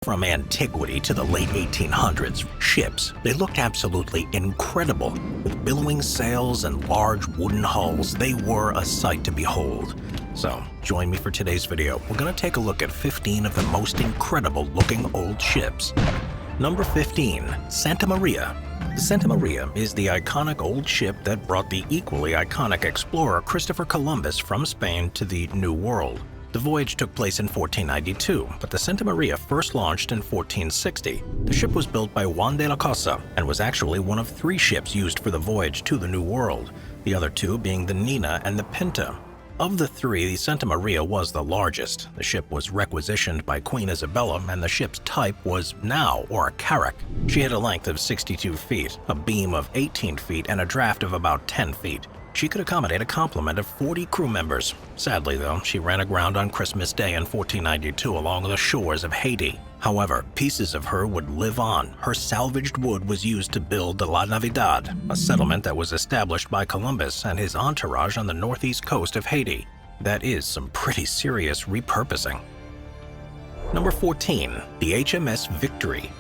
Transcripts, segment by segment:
From antiquity to the late 1800s, ships, they looked absolutely incredible. With billowing sails and large wooden hulls, they were a sight to behold. So, join me for today's video. We're going to take a look at 15 of the most incredible looking old ships. Number 15. Santa Maria. The Santa Maria is the iconic old ship that brought the equally iconic explorer Christopher Columbus from Spain to the New World. The voyage took place in 1492, but the Santa Maria first launched in 1460. The ship was built by Juan de la Cosa and was actually one of 3 ships used for the voyage to the New World, the other 2 being the Nina and the Pinta. Of the 3, the Santa Maria was the largest. The ship was requisitioned by Queen Isabella, and the ship's type was now, or a carrack. She had a length of 62 feet, a beam of 18 feet, and a draft of about 10 feet. She could accommodate a complement of 40 crew members. Sadly, though, she ran aground on Christmas Day in 1492 along the shores of Haiti. However, pieces of her would live on. Her salvaged wood was used to build La Navidad, a settlement that was established by Columbus and his entourage on the northeast coast of Haiti. That is some pretty serious repurposing. Number 14. The HMS Victory.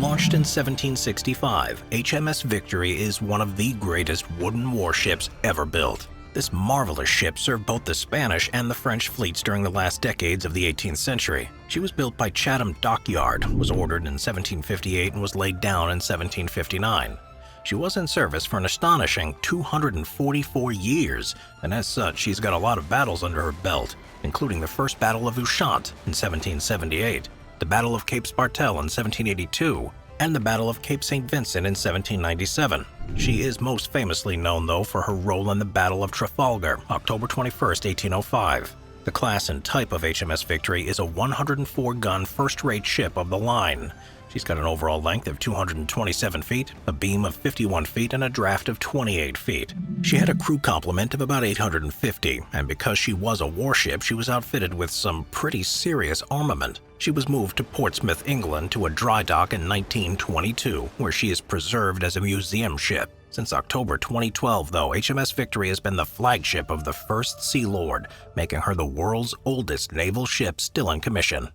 Launched in 1765, HMS Victory is one of the greatest wooden warships ever built. This marvelous ship served both the Spanish and the French fleets during the last decades of the 18th century. She was built by Chatham Dockyard, was ordered in 1758, and was laid down in 1759. She was in service for an astonishing 244 years, and as such, she's got a lot of battles under her belt, including the First Battle of Ushant in 1778, the Battle of Cape Spartel in 1782, and the Battle of Cape St. Vincent in 1797. She is most famously known, though, for her role in the Battle of Trafalgar, October 21, 1805. The class and type of HMS Victory is a 104-gun first-rate ship of the line. She's got an overall length of 227 feet, a beam of 51 feet, and a draft of 28 feet. She had a crew complement of about 850, and because she was a warship, she was outfitted with some pretty serious armament. She was moved to Portsmouth, England, to a dry dock in 1922, where she is preserved as a museum ship. Since October 2012, though, HMS Victory has been the flagship of the First Sea Lord, making her the world's oldest naval ship still in commission.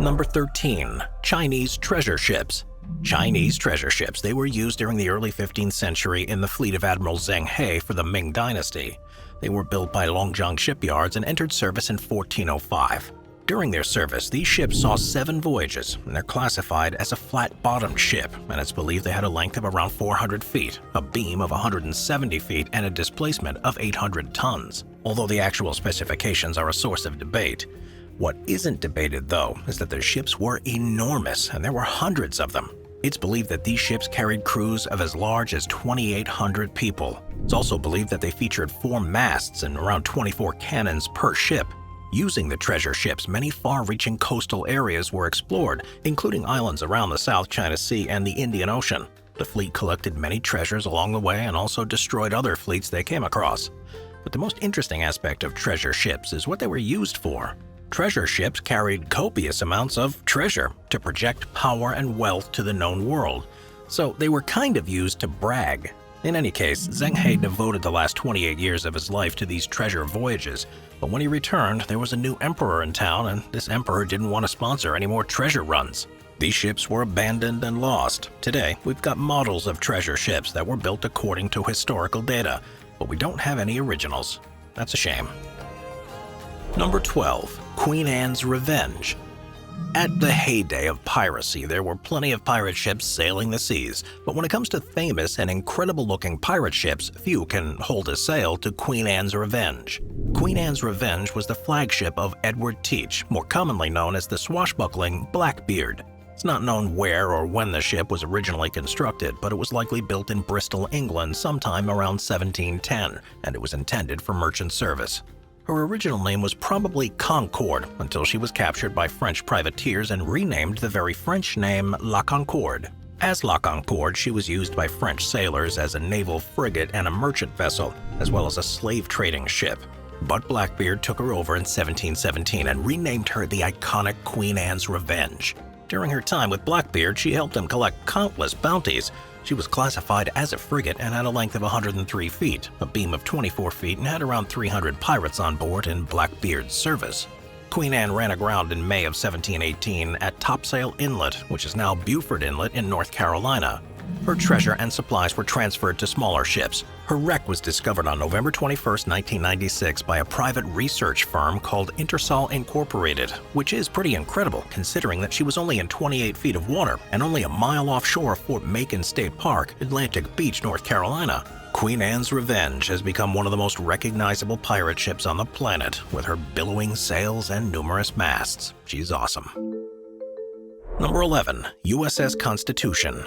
Number 13. Chinese treasure ships. Chinese treasure ships, they were used during the early 15th century in the fleet of Admiral Zheng He for the Ming Dynasty. They were built by Longjiang shipyards and entered service in 1405. During their service, these ships saw 7 voyages, and they're classified as a flat-bottomed ship, and it's believed they had a length of around 400 feet, a beam of 170 feet, and a displacement of 800 tons. Although the actual specifications are a source of debate, what isn't debated, though, is that the ships were enormous, and there were hundreds of them. It's believed that these ships carried crews of as large as 2,800 people. It's also believed that they featured 4 masts and around 24 cannons per ship. Using the treasure ships, many far-reaching coastal areas were explored, including islands around the South China Sea and the Indian Ocean. The fleet collected many treasures along the way and also destroyed other fleets they came across. But the most interesting aspect of treasure ships is what they were used for. Treasure ships carried copious amounts of treasure to project power and wealth to the known world, so they were kind of used to brag. In any case, Zheng He devoted the last 28 years of his life to these treasure voyages, but when he returned, there was a new emperor in town, and this emperor didn't want to sponsor any more treasure runs. These ships were abandoned and lost. Today, we've got models of treasure ships that were built according to historical data, but we don't have any originals. That's a shame. Number 12. Queen Anne's Revenge. At the heyday of piracy, there were plenty of pirate ships sailing the seas, but when it comes to famous and incredible-looking pirate ships, few can hold a sail to Queen Anne's Revenge. Queen Anne's Revenge was the flagship of Edward Teach, more commonly known as the swashbuckling Blackbeard. It's not known where or when the ship was originally constructed, but it was likely built in Bristol, England sometime around 1710, and it was intended for merchant service. Her original name was probably Concorde until she was captured by French privateers and renamed the very French name La Concorde. As La Concorde, she was used by French sailors as a naval frigate and a merchant vessel, as well as a slave trading ship. But Blackbeard took her over in 1717 and renamed her the iconic Queen Anne's Revenge. During her time with Blackbeard, she helped him collect countless bounties. She was classified as a frigate and had a length of 103 feet, a beam of 24 feet, and had around 300 pirates on board in Blackbeard's service. Queen Anne ran aground in May of 1718 at Topsail Inlet, which is now Beaufort Inlet in North Carolina. Her treasure and supplies were transferred to smaller ships. Her wreck was discovered on November 21, 1996 by a private research firm called Intersol Incorporated, which is pretty incredible considering that she was only in 28 feet of water and only a mile offshore of Fort Macon State Park, Atlantic Beach, North Carolina. Queen Anne's Revenge has become one of the most recognizable pirate ships on the planet, with her billowing sails and numerous masts. She's awesome. Number 11. USS Constitution.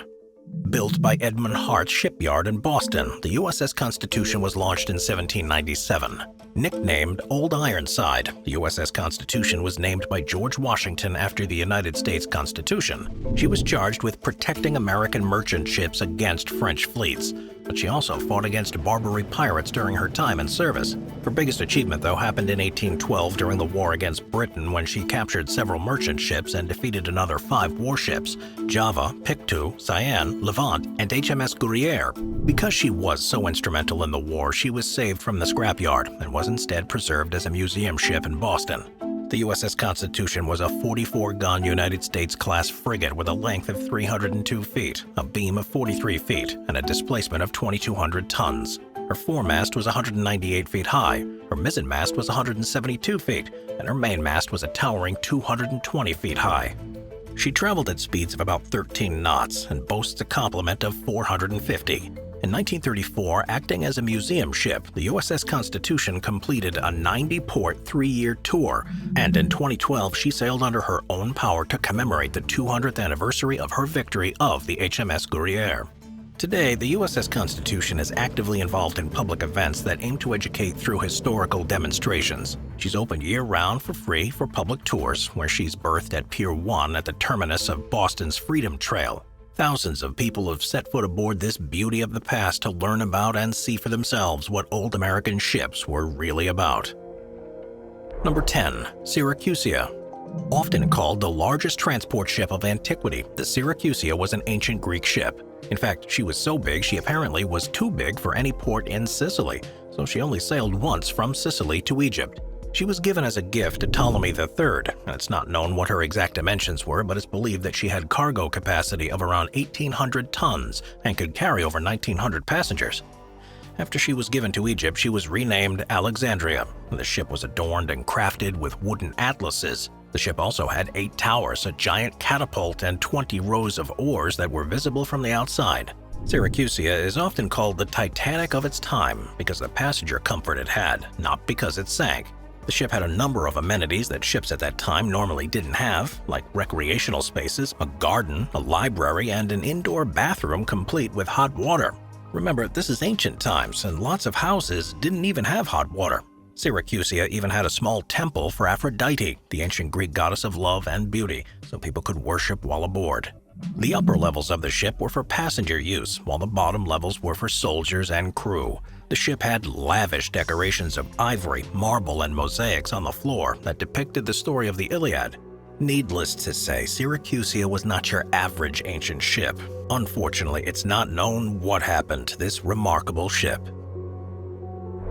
Built by Edmund Hart's shipyard in Boston, the USS Constitution was launched in 1797. Nicknamed Old Ironside, the USS Constitution was named by George Washington after the United States Constitution. She was charged with protecting American merchant ships against French fleets, but she also fought against Barbary pirates during her time in service. Her biggest achievement, though, happened in 1812 during the war against Britain when she captured several merchant ships and defeated another 5 warships: Java, Pictou, Cyane, Levant, and HMS Guerriere. Because she was so instrumental in the war, she was saved from the scrapyard and was instead preserved as a museum ship in Boston. The USS Constitution was a 44-gun United States-class frigate with a length of 302 feet, a beam of 43 feet, and a displacement of 2,200 tons. Her foremast was 198 feet high, her mizzenmast was 172 feet, and her mainmast was a towering 220 feet high. She traveled at speeds of about 13 knots and boasts a complement of 450. In 1934, acting as a museum ship, the USS Constitution completed a 90-port 3-year tour, and in 2012 she sailed under her own power to commemorate the 200th anniversary of her victory of the HMS Guerriere. Today, the USS Constitution is actively involved in public events that aim to educate through historical demonstrations. She's open year-round for free for public tours, where she's berthed at Pier 1 at the terminus of Boston's Freedom Trail. Thousands of people have set foot aboard this beauty of the past to learn about and see for themselves what old American ships were really about. Number 10. Syracusia. Often called the largest transport ship of antiquity, the Syracusia was an ancient Greek ship. In fact, she was so big she apparently was too big for any port in Sicily, so she only sailed once from Sicily to Egypt. She was given as a gift to Ptolemy III, and it's not known what her exact dimensions were, but it's believed that she had cargo capacity of around 1,800 tons and could carry over 1,900 passengers. After she was given to Egypt, she was renamed Alexandria. The ship was adorned and crafted with wooden atlases. The ship also had 8 towers, a giant catapult, and 20 rows of oars that were visible from the outside. Syracusia is often called the Titanic of its time because of the passenger comfort it had, not because it sank. The ship had a number of amenities that ships at that time normally didn't have, like recreational spaces, a garden, a library, and an indoor bathroom complete with hot water. Remember, this is ancient times, and lots of houses didn't even have hot water. Syracusia even had a small temple for Aphrodite, the ancient Greek goddess of love and beauty, so people could worship while aboard. The upper levels of the ship were for passenger use, while the bottom levels were for soldiers and crew. The ship had lavish decorations of ivory, marble, and mosaics on the floor that depicted the story of the Iliad. Needless to say, Syracusia was not your average ancient ship. Unfortunately, it's not known what happened to this remarkable ship.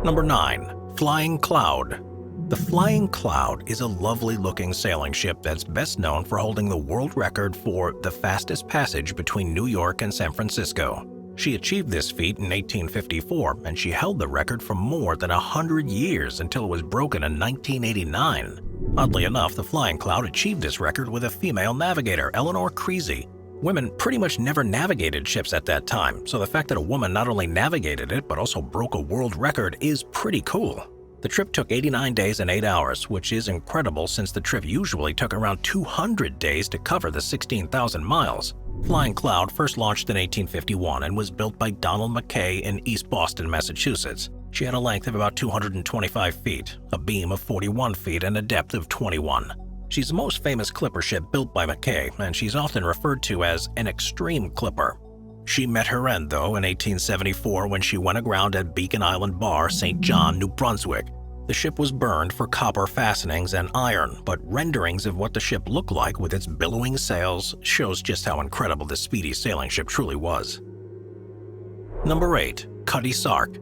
Number 9. Flying Cloud. The Flying Cloud is a lovely-looking sailing ship that's best known for holding the world record for the fastest passage between New York and San Francisco. She achieved this feat in 1854, and she held the record for more than 100 years until it was broken in 1989. Oddly enough, the Flying Cloud achieved this record with a female navigator, Eleanor Creasy. Women pretty much never navigated ships at that time, so the fact that a woman not only navigated it but also broke a world record is pretty cool. The trip took 89 days and 8 hours, which is incredible since the trip usually took around 200 days to cover the 16,000 miles. Flying Cloud first launched in 1851 and was built by Donald Mackay in East Boston, Massachusetts. She had a length of about 225 feet, a beam of 41 feet, and a depth of 21. She's the most famous clipper ship built by Mackay, and she's often referred to as an extreme clipper. She met her end, though, in 1874 when she went aground at Beacon Island Bar, St. John, New Brunswick. The ship was burned for copper fastenings and iron, but renderings of what the ship looked like with its billowing sails shows just how incredible this speedy sailing ship truly was. Number 8. Cuddy Sark.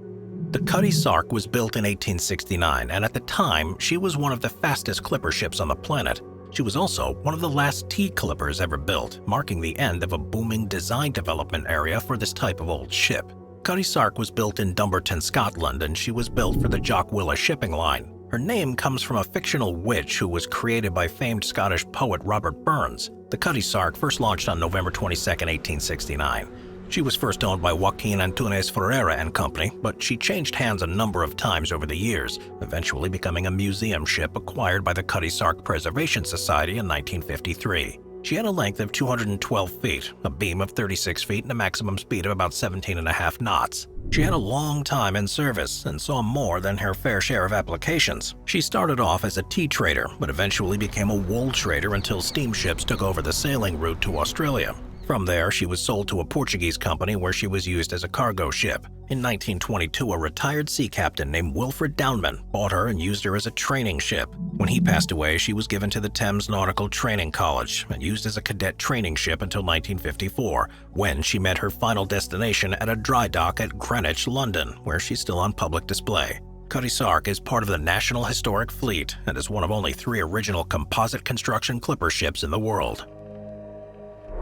The Cuddy Sark was built in 1869, and at the time, she was one of the fastest clipper ships on the planet. She was also one of the last T-clippers ever built, marking the end of a booming design development area for this type of old ship. Cuddy Sark was built in Dumbarton, Scotland, and she was built for the Jock Willa shipping line. Her name comes from a fictional witch who was created by famed Scottish poet Robert Burns. The Cuddy Sark first launched on November 22, 1869. She was first owned by Joaquin Antunes Ferreira and Company, but she changed hands a number of times over the years, eventually becoming a museum ship acquired by the Cuddy Sark Preservation Society in 1953. She had a length of 212 feet, a beam of 36 feet, and a maximum speed of about 17.5 knots. She had a long time in service and saw more than her fair share of applications. She started off as a tea trader, but eventually became a wool trader until steamships took over the sailing route to Australia. From there, she was sold to a Portuguese company where she was used as a cargo ship. In 1922, a retired sea captain named Wilfred Downman bought her and used her as a training ship. When he passed away, she was given to the Thames Nautical Training College and used as a cadet training ship until 1954, when she met her final destination at a dry dock at Greenwich, London, where she's still on public display. Cuddy Sark is part of the National Historic Fleet and is one of only 3 original composite construction clipper ships in the world.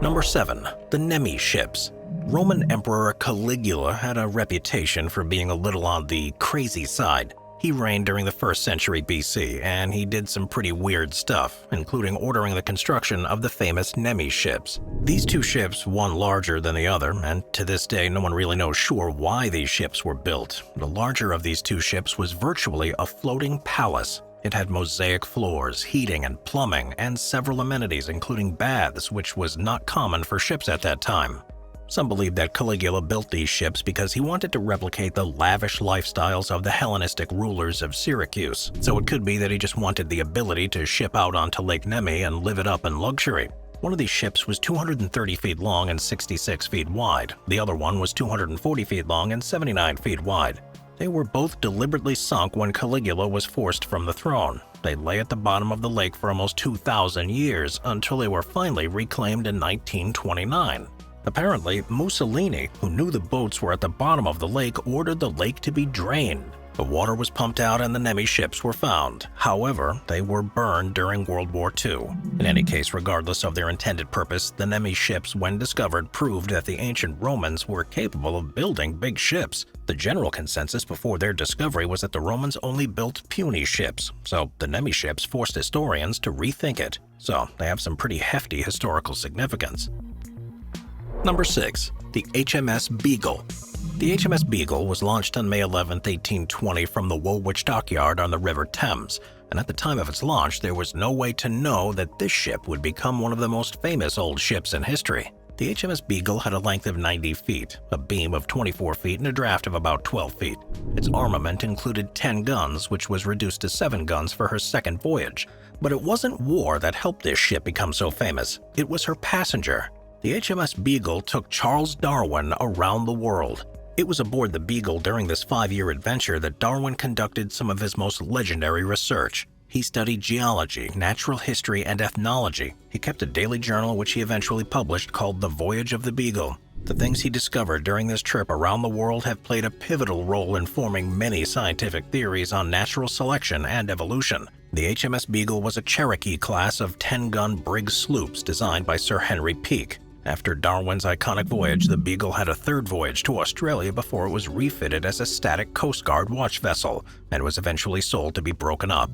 Number 7. The Nemi Ships. Roman Emperor Caligula had a reputation for being a little on the crazy side. He reigned during the 1st century BC, and he did some pretty weird stuff, including ordering the construction of the famous Nemi Ships. These 2 ships, one larger than the other, and to this day no one really knows sure why these ships were built. The larger of these 2 ships was virtually a floating palace. It had mosaic floors, heating and plumbing, and several amenities including baths, which was not common for ships at that time. Some believe that Caligula built these ships because he wanted to replicate the lavish lifestyles of the Hellenistic rulers of Syracuse, so it could be that he just wanted the ability to ship out onto Lake Nemi and live it up in luxury. One of these ships was 230 feet long and 66 feet wide. The other one was 240 feet long and 79 feet wide. They were both deliberately sunk when Caligula was forced from the throne. They lay at the bottom of the lake for almost 2,000 years until they were finally reclaimed in 1929. Apparently, Mussolini, who knew the boats were at the bottom of the lake, ordered the lake to be drained. The water was pumped out and the Nemi ships were found. However, they were burned during World War II. In any case, regardless of their intended purpose, the Nemi ships, when discovered, proved that the ancient Romans were capable of building big ships. The general consensus before their discovery was that the Romans only built puny ships, so the Nemi ships forced historians to rethink it. So they have some pretty hefty historical significance. Number 6. The HMS Beagle. The HMS Beagle was launched on May 11, 1820 from the Woolwich Dockyard on the River Thames, and at the time of its launch there was no way to know that this ship would become one of the most famous old ships in history. The HMS Beagle had a length of 90 feet, a beam of 24 feet, and a draft of about 12 feet. Its armament included 10 guns, which was reduced to 7 guns for her second voyage. But it wasn't war that helped this ship become so famous. It was her passenger. The HMS Beagle took Charles Darwin around the world. It was aboard the Beagle during this 5-year adventure that Darwin conducted some of his most legendary research. He studied geology, natural history, and ethnology. He kept a daily journal which he eventually published called The Voyage of the Beagle. The things he discovered during this trip around the world have played a pivotal role in forming many scientific theories on natural selection and evolution. The HMS Beagle was a Cherokee class of 10-gun brig sloops designed by Sir Henry Peake. After Darwin's iconic voyage, the Beagle had a 3rd voyage to Australia before it was refitted as a static Coast Guard watch vessel and was eventually sold to be broken up.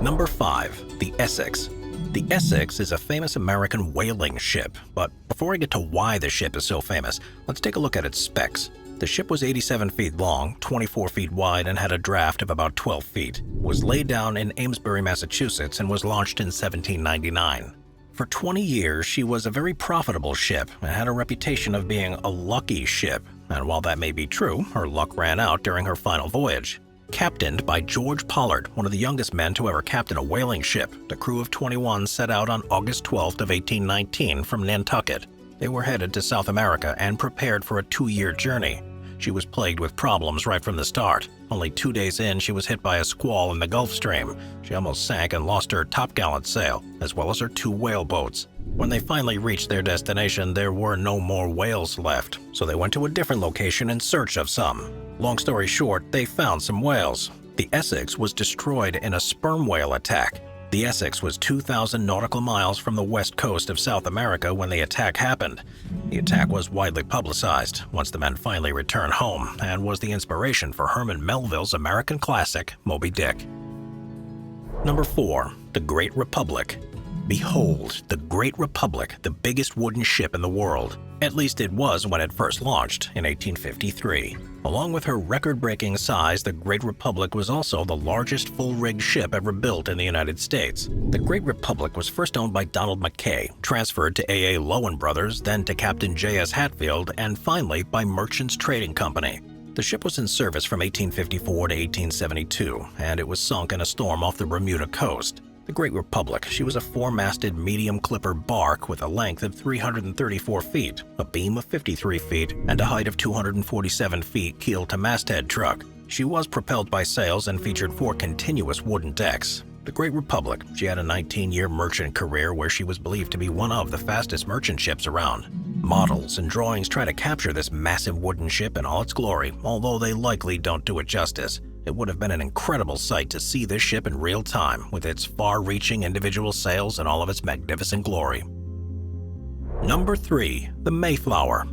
Number 5. The Essex. The Essex is a famous American whaling ship, but before I get to why the ship is so famous, let's take a look at its specs. The ship was 87 feet long, 24 feet wide, and had a draft of about 12 feet. It was laid down in Amesbury, Massachusetts, and was launched in 1799. For 20 years, she was a very profitable ship and had a reputation of being a lucky ship, and while that may be true, her luck ran out during her final voyage. Captained by George Pollard, one of the youngest men to ever captain a whaling ship, the crew of 21 set out on August 12th of 1819 from Nantucket. They were headed to South America and prepared for a 2-year journey. She was plagued with problems right from the start. Only 2 days in, she was hit by a squall in the Gulf Stream. She almost sank and lost her topgallant sail, as well as her 2 whale boats. When they finally reached their destination, there were no more whales left, so they went to a different location in search of some. Long story short, they found some whales. The Essex was destroyed in a sperm whale attack. The Essex was 2,000 nautical miles from the west coast of South America when the attack happened. The attack was widely publicized once the men finally returned home and was the inspiration for Herman Melville's American classic, Moby Dick. Number 4. The Great Republic. Behold, the Great Republic, the biggest wooden ship in the world. At least it was when it first launched in 1853. Along with her record-breaking size, the Great Republic was also the largest full-rigged ship ever built in the United States. The Great Republic was first owned by Donald Mackay, transferred to A.A. Lowen Brothers, then to Captain J.S. Hatfield, and finally by Merchants Trading Company. The ship was in service from 1854 to 1872, and it was sunk in a storm off the Bermuda coast. The Great Republic, she was a four-masted medium clipper bark with a length of 334 feet, a beam of 53 feet, and a height of 247 feet keel to masthead truck. She was propelled by sails and featured 4 continuous wooden decks. The Great Republic, she had a 19-year merchant career where she was believed to be one of the fastest merchant ships around. Models and drawings try to capture this massive wooden ship in all its glory, although they likely don't do it justice. It would have been an incredible sight to see this ship in real time, with its far-reaching individual sails and all of its magnificent glory. Number 3. The Mayflower.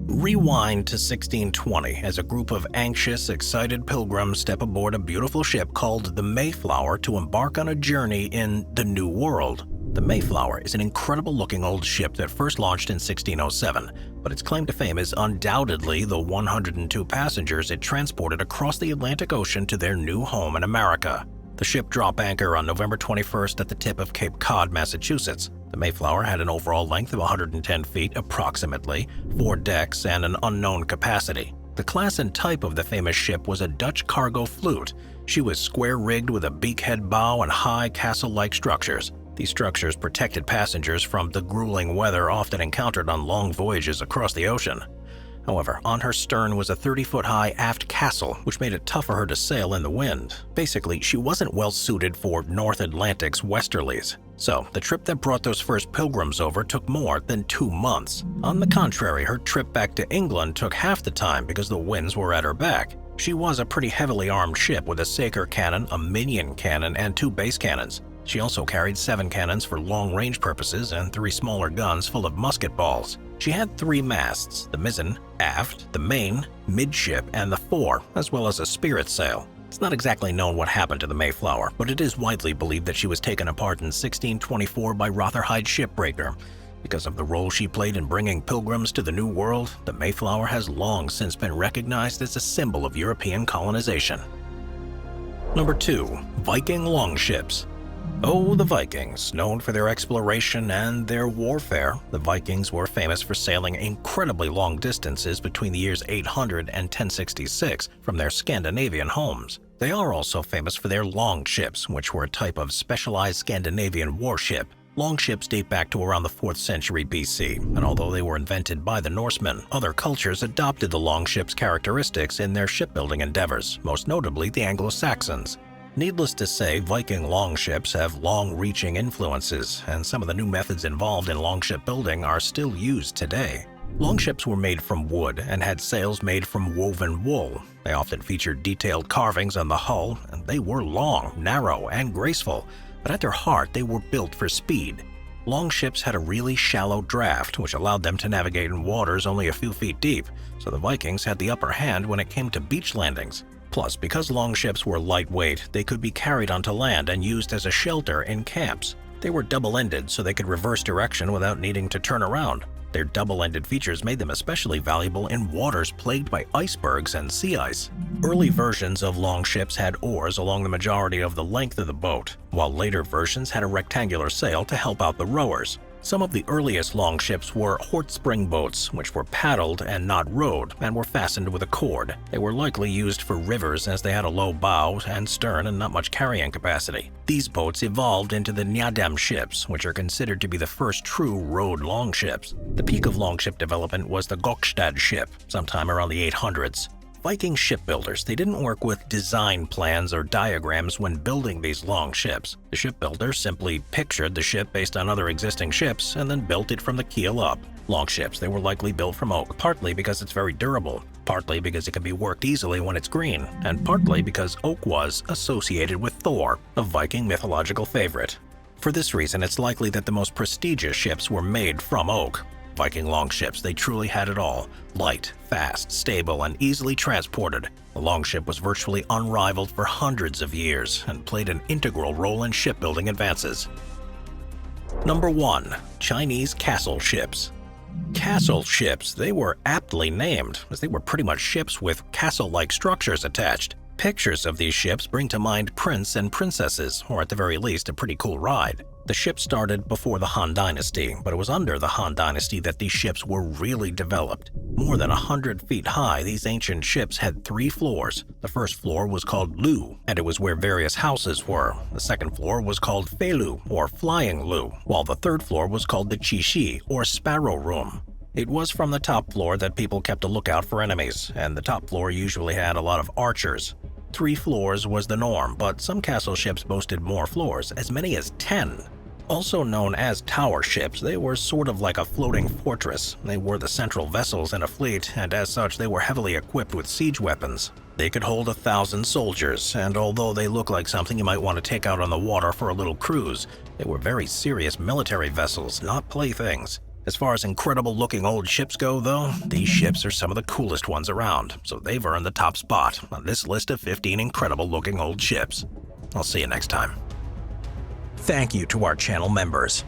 Rewind to 1620 as a group of anxious, excited pilgrims step aboard a beautiful ship called the Mayflower to embark on a journey in the New World. The Mayflower is an incredible-looking old ship that first launched in 1607, but its claim to fame is undoubtedly the 102 passengers it transported across the Atlantic Ocean to their new home in America. The ship dropped anchor on November 21st at the tip of Cape Cod, Massachusetts. The Mayflower had an overall length of 110 feet approximately, 4 decks, and an unknown capacity. The class and type of the famous ship was a Dutch cargo flute. She was square-rigged with a beakhead bow and high castle-like structures. These structures protected passengers from the grueling weather often encountered on long voyages across the ocean. However, on her stern was a 30-foot-high aft castle, which made it tough for her to sail in the wind. Basically, she wasn't well suited for North Atlantic's westerlies. So, the trip that brought those first pilgrims over took more than 2 months. On the contrary, her trip back to England took half the time because the winds were at her back. She was a pretty heavily armed ship with a Saker cannon, a minion cannon, and 2 base cannons. She also carried 7 cannons for long-range purposes and 3 smaller guns full of musket balls. She had 3 masts, the mizzen, aft, the main, midship, and the fore, as well as a spirit sail. It's not exactly known what happened to the Mayflower, but it is widely believed that she was taken apart in 1624 by Rotherhide shipbreaker. Because of the role she played in bringing pilgrims to the New World, the Mayflower has long since been recognized as a symbol of European colonization. Number 2. Viking Longships. Oh, the Vikings, known for their exploration and their warfare. The Vikings were famous for sailing incredibly long distances between the years 800 and 1066 from their Scandinavian homes. They are also famous for their longships, which were a type of specialized Scandinavian warship. Longships date back to around the 4th century BC, and although they were invented by the Norsemen, other cultures adopted the longship's characteristics in their shipbuilding endeavors, most notably the Anglo-Saxons. Needless to say, Viking longships have long-reaching influences, and some of the new methods involved in longship building are still used today. Longships were made from wood and had sails made from woven wool. They often featured detailed carvings on the hull, and they were long, narrow, and graceful, but at their heart they were built for speed. Longships had a really shallow draft, which allowed them to navigate in waters only a few feet deep, so the Vikings had the upper hand when it came to beach landings. Plus, because longships were lightweight, they could be carried onto land and used as a shelter in camps. They were double-ended, so they could reverse direction without needing to turn around. Their double-ended features made them especially valuable in waters plagued by icebergs and sea ice. Early versions of longships had oars along the majority of the length of the boat, while later versions had a rectangular sail to help out the rowers. Some of the earliest longships were Hort-spring boats, which were paddled and not rowed, and were fastened with a cord. They were likely used for rivers as they had a low bow and stern and not much carrying capacity. These boats evolved into the Nyadam ships, which are considered to be the first true rowed longships. The peak of longship development was the Gokstad ship, sometime around the 800s. Viking shipbuilders, they didn't work with design plans or diagrams when building these long ships. The shipbuilder simply pictured the ship based on other existing ships and then built it from the keel up. Long ships, they were likely built from oak, partly because it's very durable, partly because it can be worked easily when it's green, and partly because oak was associated with Thor, a Viking mythological favorite. For this reason, it's likely that the most prestigious ships were made from oak. Viking longships, they truly had it all: light, fast, stable, and easily transported. The longship was virtually unrivaled for hundreds of years and played an integral role in shipbuilding advances. Number 1. Chinese castle ships. Castle ships, they were aptly named, as they were pretty much ships with castle-like structures attached. Pictures of these ships bring to mind prince and princesses, or at the very least, a pretty cool ride. The ship started before the Han Dynasty, but it was under the Han Dynasty that these ships were really developed. More than 100 feet high, these ancient ships had 3 floors. The first floor was called Lu, and it was where various houses were. The second floor was called Feilu, or Flying Lu, while the third floor was called the Qishi, or Sparrow Room. It was from the top floor that people kept a lookout for enemies, and the top floor usually had a lot of archers. 3 floors was the norm, but some castle ships boasted more floors, as many as 10. Also known as tower ships, they were sort of like a floating fortress. They were the central vessels in a fleet, and as such they were heavily equipped with siege weapons. They could hold 1,000 soldiers, and although they look like something you might want to take out on the water for a little cruise, they were very serious military vessels, not playthings. As far as incredible-looking old ships go, though, these ships are some of the coolest ones around, so they've earned the top spot on this list of 15 incredible-looking old ships. I'll see you next time. Thank you to our channel members.